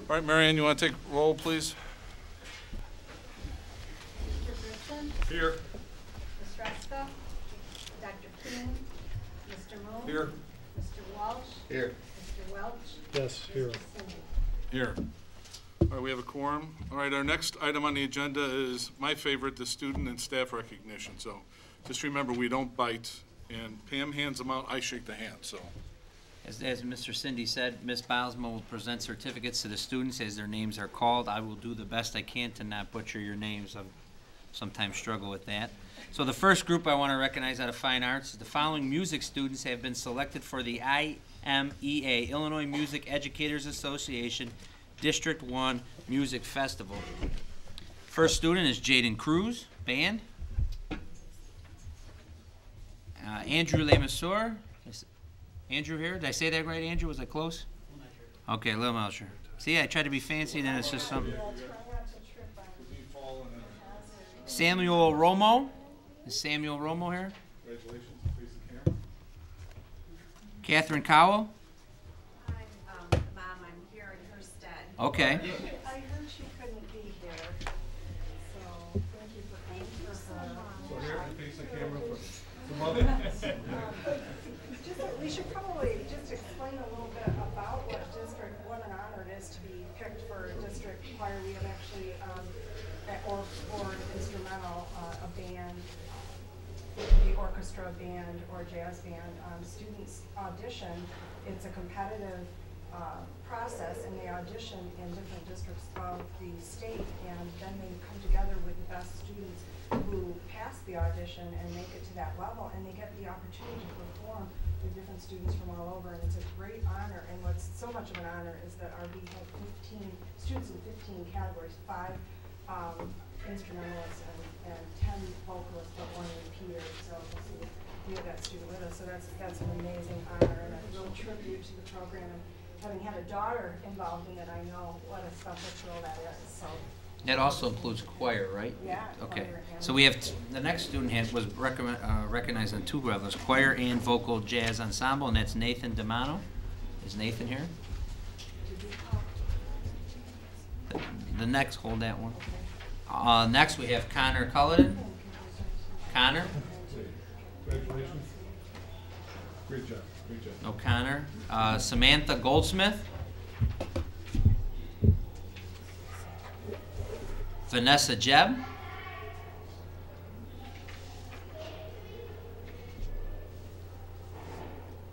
All right, Marianne, you want to take roll, please? Mr. Britton? Here. Ms. Ruska? Dr. Kuhn? Mr. Moon? Here. Mr. Walsh? Here. Mr. Welch? Yes, here. Mr. Cindy? Here. All right, we have a quorum. All right, our next item on the agenda is my favorite, the student and staff recognition. So just remember, we don't bite, and Pam hands them out, I shake the hand, so. As Mr. Cindy said, Ms. Bilesma will present certificates to the students as their names are called. I will do the best I can to not butcher your names. I sometimes struggle with that. So the first group I want to recognize out of Fine Arts is the following music students have been selected for the IMEA, Illinois Music Educators Association, District 1 Music Festival. First student is Jaden Cruz, band. Andrew LeMasseur. Andrew here? Did I say that right, Andrew? Was I close? Okay, Lil Melcher. See, I try to be fancy, then it's just something. Samuel Romo. Is Samuel Romo here? Congratulations. Please the camera. Catherine Cowell. I'm the mom. I'm here in her stead. Okay. I heard she couldn't be here, so thank you for So here, face the camera for the mother. we should probably just explain a little bit about what an honor it is to be picked for district choir. We have actually, or an instrumental, a band, the orchestra band or jazz band. Students audition. It's a competitive process, and they audition in different districts of the state, and then they come together with the best students who pass the audition and make it to that level, and they get the opportunity to perform with different students from all over, and it's a great honor. And what's so much of an honor is that we have 15 students in 15 categories, 5 instrumentalists and 10 vocalists, but 1 repeater. So we have that student with us. So that's an amazing honor and a real tribute to the program. And having had a daughter involved in it, I know what a special thrill that is. So. That also includes choir, right? Yeah. Okay. Choir and So we have the next student was recognized on 2 levels: choir and vocal jazz ensemble, and that's Nathan D'Amano. Is Nathan here? The next, hold that one. Next we have Connor Cullen. Connor. Congratulations. Great job. Great job. No Connor. Samantha Goldsmith. Vanessa Jebb.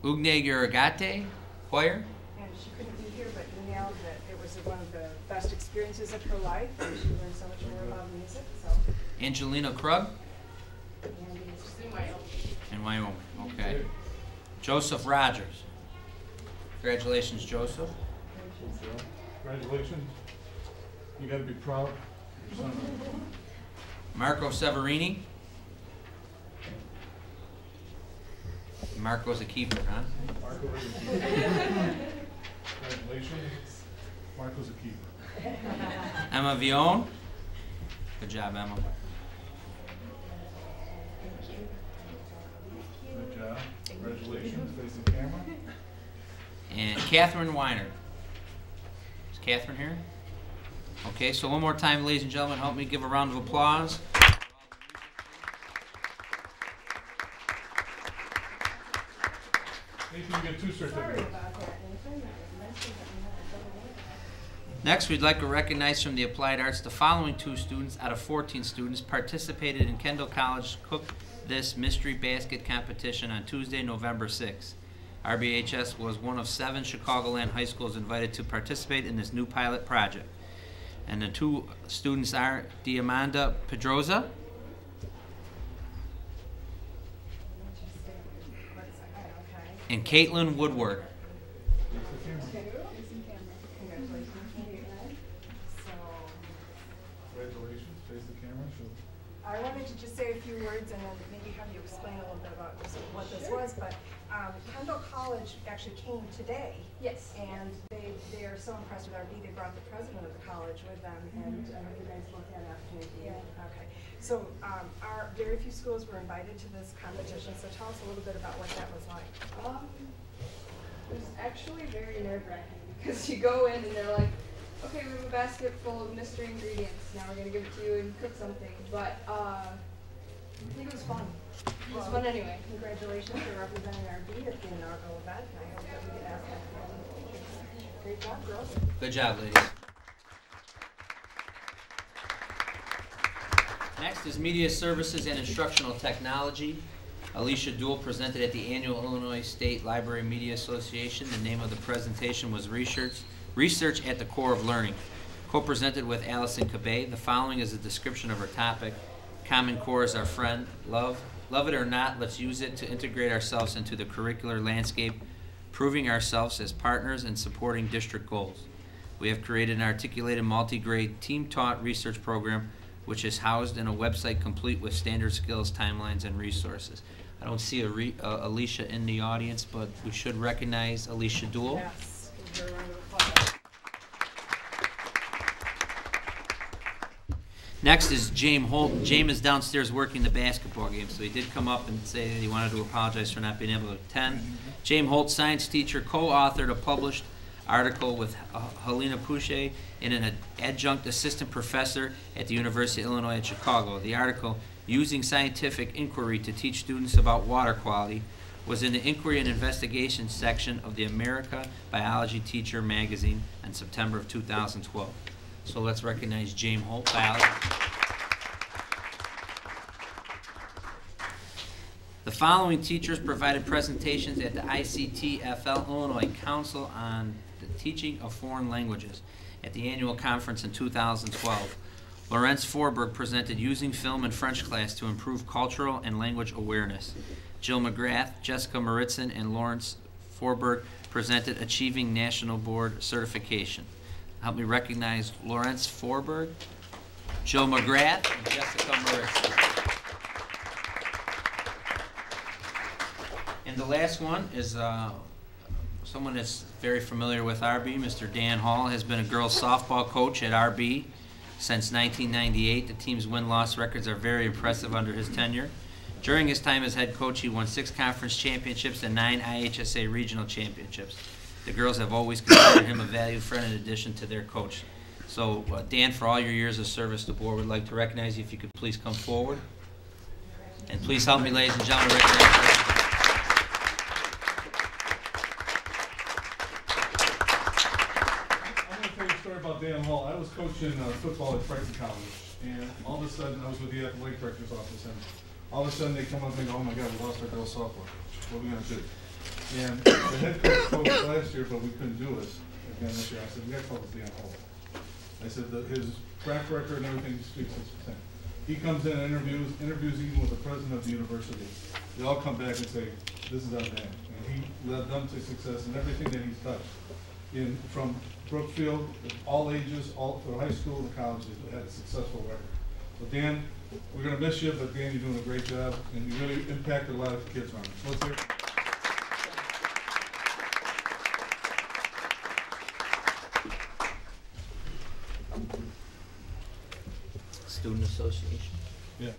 Ugne Uragate, choir. And she couldn't be here, but emailed that it was one of the best experiences of her life, and she learned so much more about music. So. Angelina Krug. In Wyoming. Okay. Joseph Rogers. Congratulations, Joseph. Congratulations. You got to be proud. Marco Severini. Marco's a keeper, huh? Marco is a keeper. Congratulations. Marco's a keeper. Emma Vione. Good job, Emma. Good job. Congratulations. Face the camera. And Catherine Weiner. Is Catherine here? Okay, so one more time, ladies and gentlemen, help me give a round of applause. Nathan, you get 2 certificates. Next, we'd like to recognize from the Applied Arts the following 2 students out of 14 students participated in Kendall College Cook This Mystery Basket competition on Tuesday, November 6th. RBHS was one of 7 Chicagoland high schools invited to participate in this new pilot project. And the 2 students are Diamanda Pedroza and Caitlin Woodward. Congratulations. Face the camera. I wanted to just say a few words and then maybe have you explain a little bit about what this was. But Kendall College actually came today. Yes. And they are so impressed with RB, they brought the president of the college with them, and I hope you guys both had an opportunity. Yeah. Okay. So our very few schools were invited to this competition. So tell us a little bit about what that was like. It was actually very nerve-wracking because you go in and they're like, Okay, we have a basket full of mystery ingredients. Now we're gonna give it to you and cook something. But I think it was fun. it was fun anyway. Congratulations for representing our beat at the inaugural event, and I hope that we get asked that. Great job, girls. Good job, ladies. Next is Media Services and Instructional Technology. Alicia Duell presented at the annual Illinois State Library Media Association. The name of the presentation was Research at the Core of Learning. Co-presented with Allison Cabay. The following is a description of her topic. Common Core is our friend. Love it or not, let's use it to integrate ourselves into the curricular landscape, proving ourselves as partners and supporting district goals. We have created an articulated multi-grade team-taught research program which is housed in a website complete with standard skills, timelines, and resources. I don't see Alicia in the audience, but we should recognize Alicia Duell. Yes. Give her a round of applause. Next is James Holt. James is downstairs working the basketball game, so he did come up and say that he wanted to apologize for not being able to attend. James Holt, science teacher, co-authored a published article with Helena Pouchet and an adjunct assistant professor at the University of Illinois at Chicago. The article, Using Scientific Inquiry to Teach Students About Water Quality, was in the Inquiry and Investigation section of the America Biology Teacher magazine in September of 2012. So let's recognize James Holt, biology. The following teachers provided presentations at the ICTFL Illinois Council on the Teaching of Foreign Languages at the annual conference in 2012. Laurence Forberg presented Using Film in French class to improve cultural and language awareness. Jill McGrath, Jessica Maritzen, and Laurence Forberg presented Achieving National Board Certification. Help me recognize Laurence Forberg, Jill McGrath, and Jessica Maritzen. And the last one is someone that's very familiar with RB. Mr. Dan Hall has been a girls softball coach at RB since 1998. The team's win-loss records are very impressive under his tenure. During his time as head coach, he won 6 conference championships and 9 IHSA regional championships. The girls have always considered him a valued friend in addition to their coach. So, Dan, for all your years of service, the board would like to recognize you. If you could please come forward. And please help me, ladies and gentlemen, recognize. About Dan Hall. I was coaching football at Triton College, and all of a sudden I was with the athletic director's office, and all of a sudden they come up and go, "Oh my God, we lost our girls softball. What are we going to do?" And the head coach coached last year, but we couldn't do it again this year. I said, "We got to call Dan Hall." I said that his track record and everything speaks the same. He comes in and interviews even with the president of the university. They all come back and say, "This is our man," and he led them to success in everything that he's touched. From Brookfield, all ages, all for high school and college, they had a successful record. So Dan, we're going to miss you, but Dan, you're doing a great job, and you really impacted a lot of kids around us. So let's hear it. Student Association. Yeah.